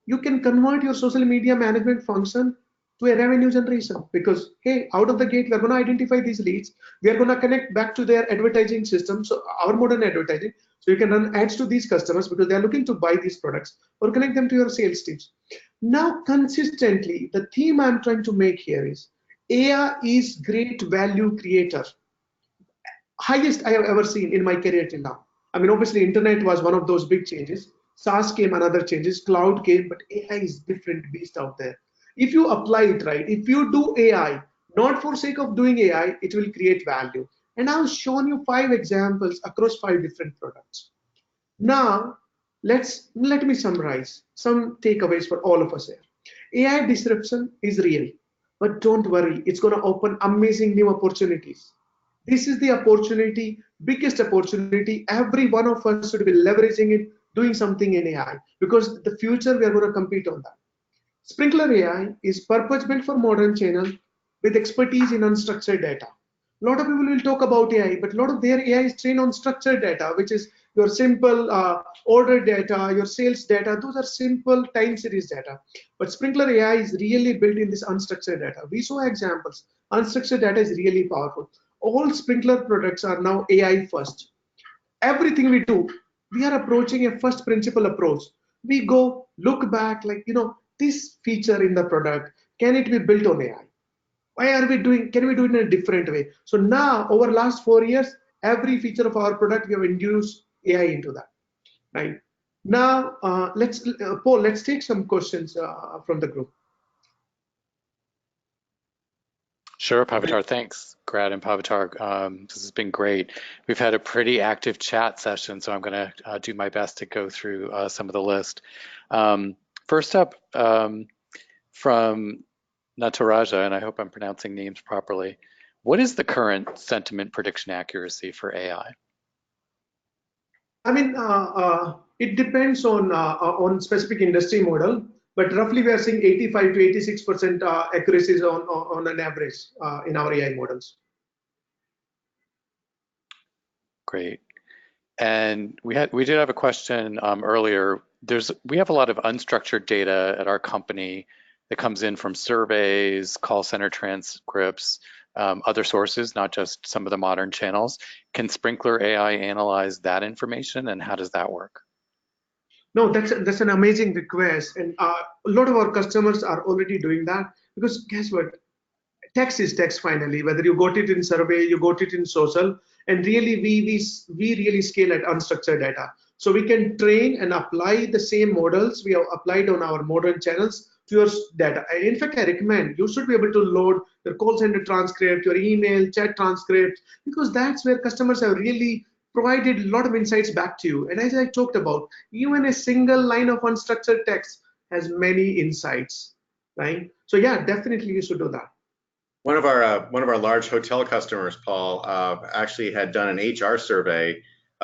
you can convert your social media management function to a revenue generation, because hey, out of the gate we're going to identify these leads, we are going to connect back to their advertising system, so our modern advertising, so you can run ads to these customers because they are looking to buy these products, or connect them to your sales teams. Now consistently, the theme I'm trying to make here is AI is great value creator, highest I have ever seen in my career till now. I mean, obviously internet was one of those big changes, SaaS came, another changes, cloud came, but AI is different beast out there. If you apply it right, if you do AI, not for sake of doing AI, it will create value. And I've shown you 5 examples across 5 different products. Now, let me summarize some takeaways for all of us here. AI disruption is real. but don't worry, it's going to open amazing new opportunities. This is the opportunity, biggest opportunity. Every one of us should be leveraging it, doing something in AI, because the future we are going to compete on that. Sprinkler AI is purpose-built for modern channel with expertise in unstructured data. A lot of people will talk about AI, but a lot of their AI is trained on structured data, which is your simple order data, your sales data. Those are simple time series data. But Sprinkler AI is really built in this unstructured data. We saw examples. Unstructured data is really powerful. All Sprinkler products are now AI first. Everything we do, we are approaching a first principle approach. We go look back, like, this feature in the product, can it be built on AI? Why are we doing, can we do it in a different way? So now, over last 4 years, every feature of our product, we have introduced AI into that, right? Now, Paul, let's take some questions from the group. Sure, Pavitar. Thanks, Grad and Pavitar. This has been great. We've had a pretty active chat session, so I'm going to do my best to go through some of the list. First up, from Nataraja, and I hope I'm pronouncing names properly, what is the current sentiment prediction accuracy for AI? I mean, it depends on specific industry model, but roughly we are seeing 85 to 86% accuracies on an average in our AI models. Great. And we did have a question earlier. We have a lot of unstructured data at our company that comes in from surveys, call center transcripts, other sources, not just some of the modern channels. Can Sprinkler AI analyze that information, and how does that work? No, that's an amazing request, and a lot of our customers are already doing that, because guess what? Text is text finally, whether you got it in survey, you got it in social, and really we really scale at unstructured data. So we can train and apply the same models we have applied on our modern channels to your data. And in fact, I recommend you should be able to load your call center transcript, your email, chat transcript, because that's where customers have really provided a lot of insights back to you. And as I talked about, even a single line of unstructured text has many insights, right? So yeah, definitely you should do that. One of our large hotel customers, Paul, actually had done an HR survey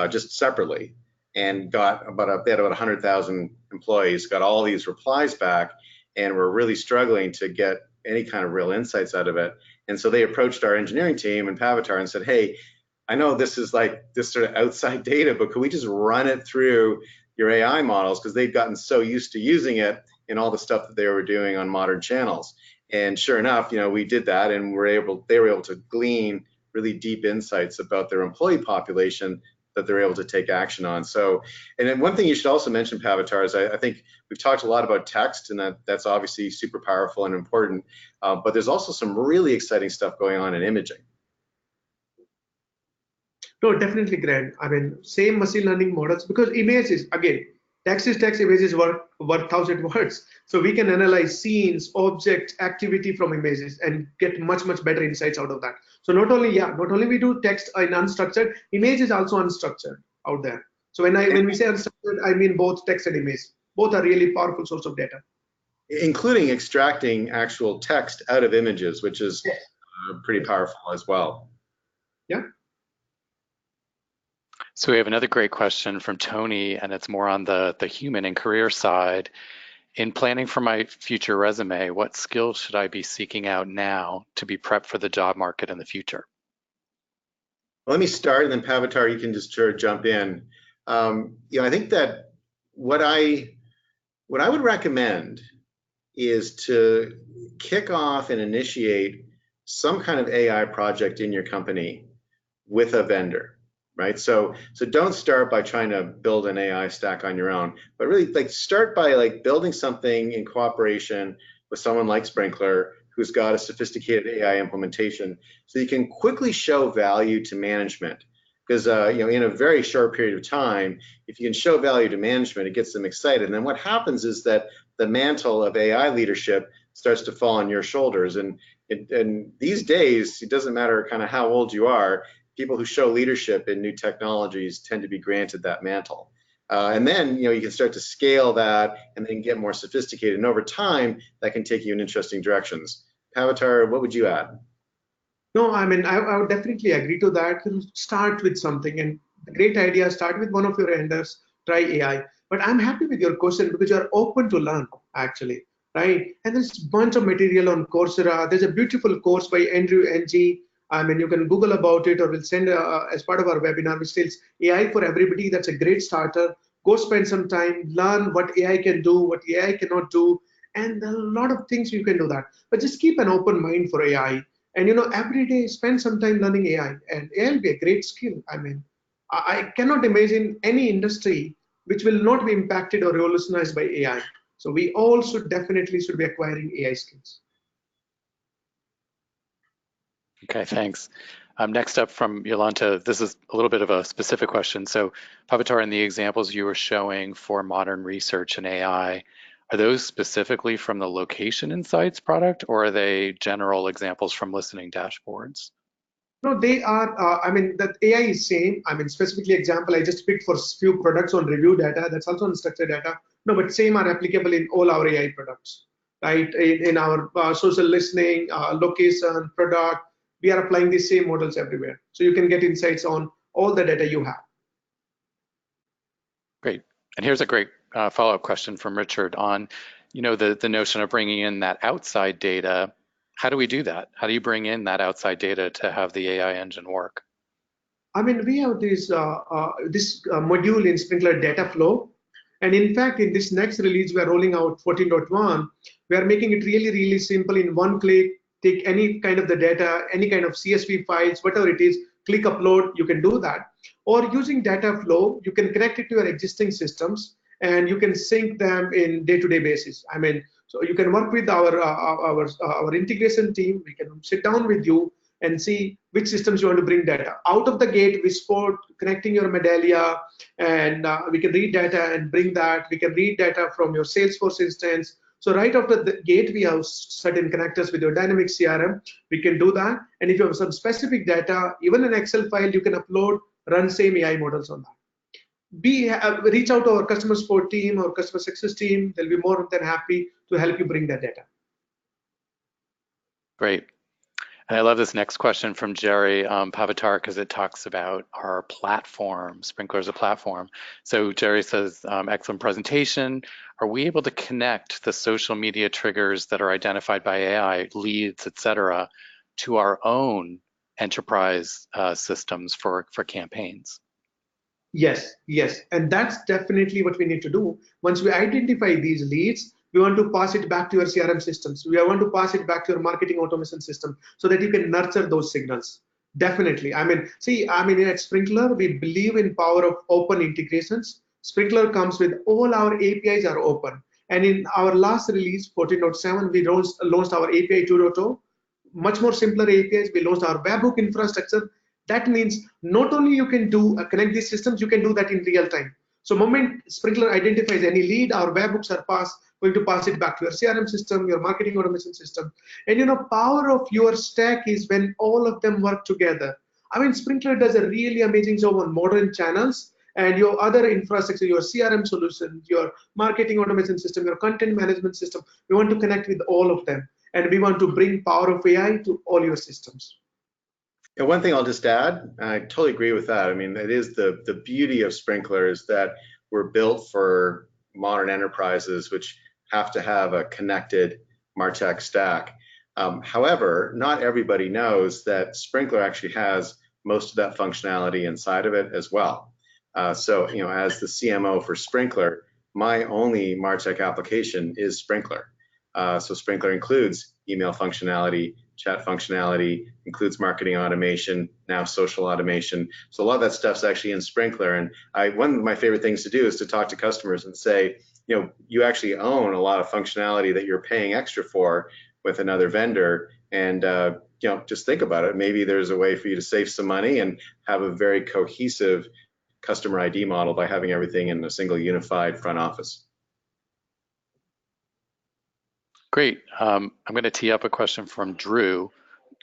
just separately, and they had about 100,000 employees, got all these replies back, and were really struggling to get any kind of real insights out of it. And so they approached our engineering team and Pavitar and said, hey, I know this is like this sort of outside data, but could we just run it through your AI models? Because they've gotten so used to using it in all the stuff that they were doing on modern channels. And sure enough, we did that, and they were able to glean really deep insights about their employee population that they're able to take action on. So, and then one thing you should also mention, Pavitar, is I think we've talked a lot about text, and that's obviously super powerful and important, but there's also some really exciting stuff going on in imaging. No, definitely, Grant. I mean, same machine learning models, because images, again, text is text, images worth 1,000 words. So we can analyze scenes, objects, activity from images and get much better insights out of that. So not only we do text in unstructured, image is also unstructured out there. So when we say unstructured, I mean both text and image. Both are really powerful source of data. Including extracting actual text out of images, which is pretty powerful as well. Yeah. So we have another great question from Tony, and it's more on the human and career side. In planning for my future resume, what skills should I be seeking out now to be prepped for the job market in the future? Well, let me start, and then Pavitar, you can just sort of jump in. I think that what I would recommend is to kick off and initiate some kind of AI project in your company with a vendor. Right, so don't start by trying to build an AI stack on your own, but really start by building something in cooperation with someone like Sprinkler, who's got a sophisticated AI implementation, so you can quickly show value to management. Because in a very short period of time, if you can show value to management, it gets them excited. And then what happens is that the mantle of AI leadership starts to fall on your shoulders. And these days, it doesn't matter kind of how old you are. People who show leadership in new technologies tend to be granted that mantle. And then you can start to scale that and then get more sophisticated. And over time, that can take you in interesting directions. Pavitar, what would you add? No, I mean, I would definitely agree to that. Start with something, and the great idea, start with one of your vendors, try AI. But I'm happy with your question because you're open to learn, actually, right? And there's a bunch of material on Coursera. There's a beautiful course by Andrew Ng. I mean, you can Google about it, or we'll send as part of our webinar, which says AI for everybody. That's a great starter. Go spend some time, learn what AI can do, what AI cannot do, and a lot of things you can do that. But just keep an open mind for AI, and every day spend some time learning AI, and AI will be a great skill. I mean, I cannot imagine any industry which will not be impacted or revolutionized by AI. So we all should be acquiring AI skills. Okay, thanks. Next up from Yolanta, this is a little bit of a specific question. So Pavitar, in the examples you were showing for modern research and AI, are those specifically from the Location Insights product, or are they general examples from listening dashboards? No, they are, I mean, that AI is same. I mean, specifically example, I just picked for few products on review data, that's also unstructured data. No, but same are applicable in all our AI products, right? In our social listening, location, product, we are applying these same models everywhere. So you can get insights on all the data you have. Great. And here's a great follow-up question from Richard on, the notion of bringing in that outside data. How do we do that? How do you bring in that outside data to have the AI engine work? I mean, we have this module in Sprinklr Data Flow. And in fact, in this next release, we are rolling out 14.1. We are making it really, really simple in one click. Take any kind of the data, any kind of CSV files, whatever it is, click upload, you can do that. Or using Data Flow, you can connect it to your existing systems and you can sync them in day-to-day basis. I mean, so you can work with our integration team. We can sit down with you and see which systems you want to bring data. Out of the gate, we support connecting your Medallia, and we can read data and bring that. We can read data from your Salesforce instance. So right after the gate, we have certain connectors with your dynamic CRM. We can do that. And if you have some specific data, even an Excel file, you can upload, run same AI models on that. Reach out to our customer support team or customer success team. They'll be more than happy to help you bring that data. Great. And I love this next question from Jerry Pavitar because it talks about our platform. Sprinklr is a platform. So Jerry says, excellent presentation. Are we able to connect the social media triggers that are identified by AI, leads, et cetera, to our own enterprise systems for campaigns? Yes, yes. And that's definitely what we need to do. Once we identify these leads, we want to pass it back to your CRM systems. We want to pass it back to your marketing automation system so that you can nurture those signals. Definitely. I mean, at Sprinklr, we believe in power of open integrations. Sprinklr comes with all our APIs are open. And in our last release, 14.7, we launched our API 2.0, much more simpler APIs. We launched our webhook infrastructure. That means not only you can do connect these systems, you can do that in real time. So moment Sprinklr identifies any lead, our webhooks are going to pass it back to your CRM system, your marketing automation system. And power of your stack is when all of them work together. I mean, Sprinklr does a really amazing job on modern channels, and your other infrastructure, your CRM solution, your marketing automation system, your content management system, we want to connect with all of them. And we want to bring power of AI to all your systems. And one thing I'll just add, I totally agree with that. I mean, it is the beauty of Sprinklr is that we're built for modern enterprises, which have to have a connected MarTech stack. However, not everybody knows that Sprinklr actually has most of that functionality inside of it as well. So, as the CMO for Sprinklr, my only MarTech application is Sprinklr. So Sprinklr includes email functionality, chat functionality, includes marketing automation, now social automation. So a lot of that stuff's actually in Sprinklr. And one of my favorite things to do is to talk to customers and say, you actually own a lot of functionality that you're paying extra for with another vendor. And just think about it. Maybe there's a way for you to save some money and have a very cohesive customer ID model by having everything in a single unified front office. Great. I'm going to tee up a question from Drew.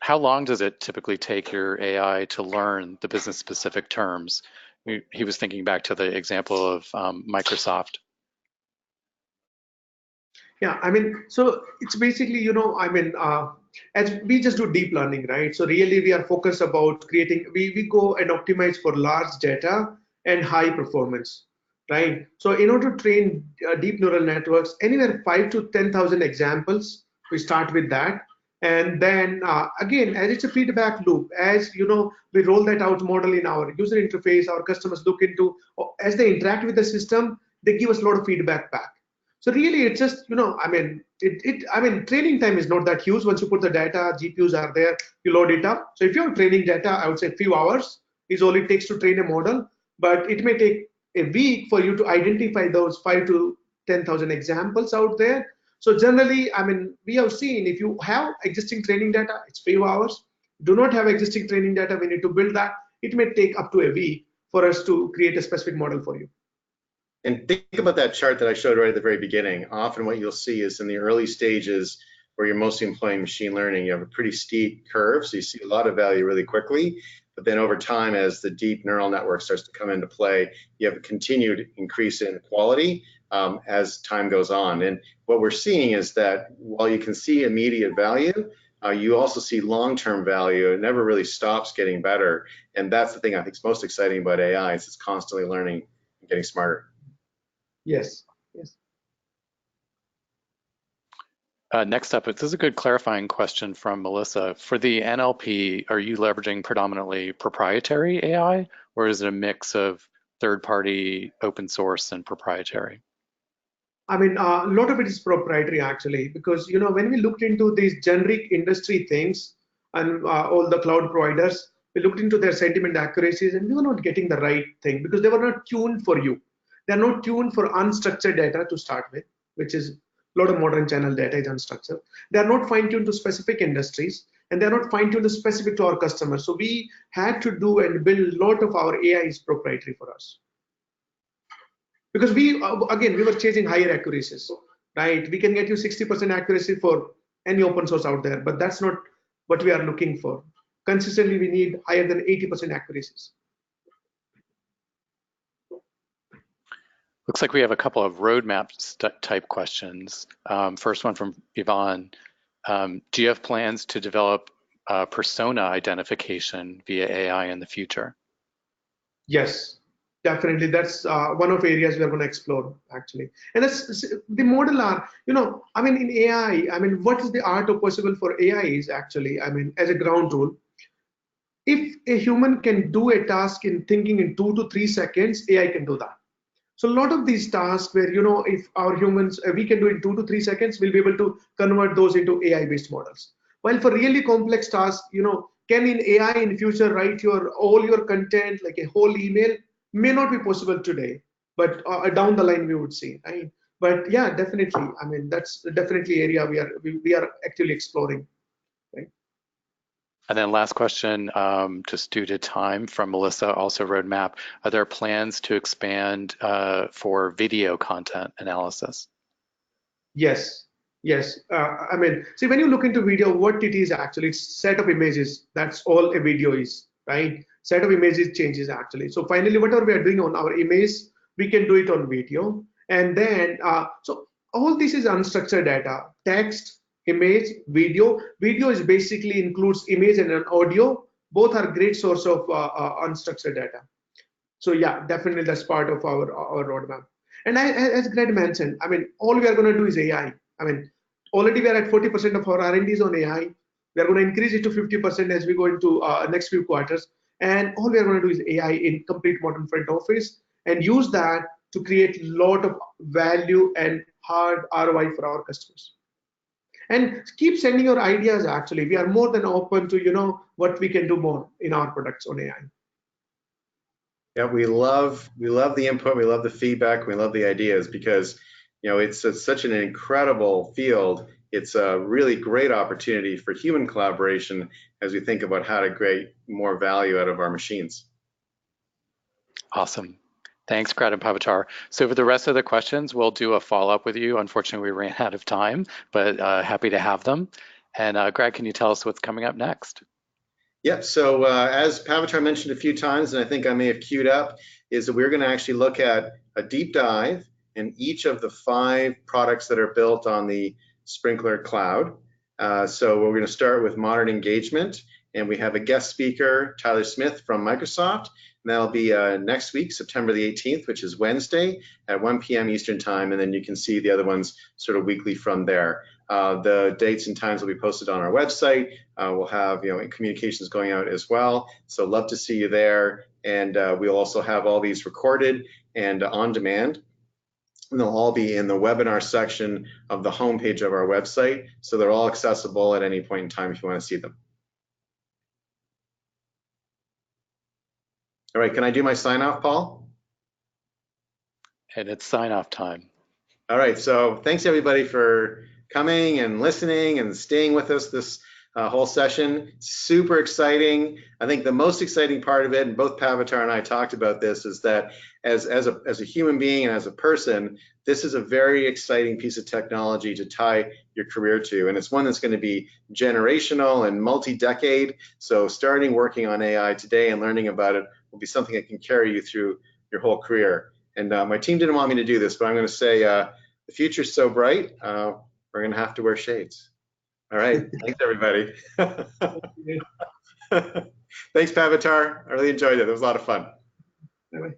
How long does it typically take your AI to learn the business-specific terms? He was thinking back to the example of Microsoft. Yeah, I mean, so it's basically, as we just do deep learning, right? So really we are focused about creating, we go and optimize for large data and high performance, right? So in order to train deep neural networks, anywhere 5 to 10,000 examples, we start with that. And then again, as it's a feedback loop, as we roll that out model in our user interface, our customers look into, as they interact with the system, they give us a lot of feedback back. So really, it's just, training time is not that huge. Once you put the data, GPUs are there, you load it up. So if you're training data, I would say a few hours is all it takes to train a model, but it may take a week for you to identify those 5 to 10,000 examples out there. So generally, we have seen if you have existing training data, it's few hours. Do not have existing training data, we need to build that. It may take up to a week for us to create a specific model for you. And think about that chart that I showed right at the very beginning. Often what you'll see is in the early stages where you're mostly employing machine learning, you have a pretty steep curve. So you see a lot of value really quickly. But then over time, as the deep neural network starts to come into play, you have a continued increase in quality as time goes on. And what we're seeing is that while you can see immediate value, you also see long-term value. It never really stops getting better. And that's the thing I think is most exciting about AI is it's constantly learning and getting smarter. Yes, yes. Next up, this is a good clarifying question from Melissa. For the NLP, are you leveraging predominantly proprietary AI, or is it a mix of third-party, open source, and proprietary? A lot of it is proprietary actually, because when we looked into these generic industry things and all the cloud providers, we looked into their sentiment accuracies, and we were not getting the right thing because they were not tuned for you. They're not tuned for unstructured data to start with, which is a lot of modern channel data is unstructured. They're not fine-tuned to specific industries, and they're not fine-tuned to specific to our customers. So we had to do and build a lot of our AI is proprietary for us. Because we were chasing higher accuracies, right? We can get you 60% accuracy for any open source out there, but that's not what we are looking for. Consistently, we need higher than 80% accuracies. Looks like we have a couple of roadmap type questions. First one from Yvonne. Do you have plans to develop persona identification via AI in the future? Yes, definitely. That's one of the areas we're going to explore actually. And that's the model are, in AI, what is the art of possible for AI is actually, as a ground rule, if a human can do a task in thinking in 2 to 3 seconds, AI can do that. So a lot of these tasks where, if our humans, we can do it in 2 to 3 seconds, we'll be able to convert those into AI-based models. While for really complex tasks, can in AI in future write all your content, like a whole email, may not be possible today, but down the line we would see, right? But yeah, definitely. That's definitely area we are actually exploring. And then last question, just due to time from Melissa, also roadmap. Are there plans to expand for video content analysis? Yes, yes. See, when you look into video, what it is actually, it's set of images. That's all a video is, right? Set of images changes actually. So finally, whatever we are doing on our image, we can do it on video. And then, so all this is unstructured data, text, image, video. Video is basically includes image and an audio. Both are great source of unstructured data. So yeah, definitely that's part of our roadmap. And as Greg mentioned, all we are going to do is AI. Already we are at 40% of our R&D is on AI. We are going to increase it to 50% as we go into next few quarters. And all we are going to do is AI in complete modern front office and use that to create a lot of value and hard ROI for our customers. And keep sending your ideas actually. We are more than open to, what we can do more in our products on AI. Yeah, we love the input, we love the feedback, we love the ideas because it's such an incredible field. It's a really great opportunity for human collaboration as we think about how to create more value out of our machines. Awesome. Thanks, Greg and Pavitar. So for the rest of the questions, we'll do a follow-up with you. Unfortunately, we ran out of time, but happy to have them. And Greg, can you tell us what's coming up next? Yep, so as Pavitar mentioned a few times, and I think I may have queued up, is that we're going to actually look at a deep dive in each of the 5 products that are built on the Sprinklr Cloud. So we're going to start with modern engagement, and we have a guest speaker, Tyler Smith from Microsoft, and that'll be next week, September the 18th, which is Wednesday at 1 p.m. Eastern time, and then you can see the other ones sort of weekly from there. The dates and times will be posted on our website. We'll have communications going out as well. So love to see you there. And we'll also have all these recorded and on demand. And they'll all be in the webinar section of the homepage of our website. So they're all accessible at any point in time if you want to see them. All right, can I do my sign off, Paul? And it's sign off time. All right, so thanks everybody for coming and listening and staying with us this whole session. Super exciting. I think the most exciting part of it, and both Pavitar and I talked about this, is that as a human being and as a person, this is a very exciting piece of technology to tie your career to. And it's one that's going to be generational and multi-decade. So starting working on AI today and learning about it will be something that can carry you through your whole career. And my team didn't want me to do this, but I'm going to say the future's so bright, we're going to have to wear shades. All right. Thanks, everybody. Thanks, Pavitar. I really enjoyed it. It was a lot of fun. Bye-bye.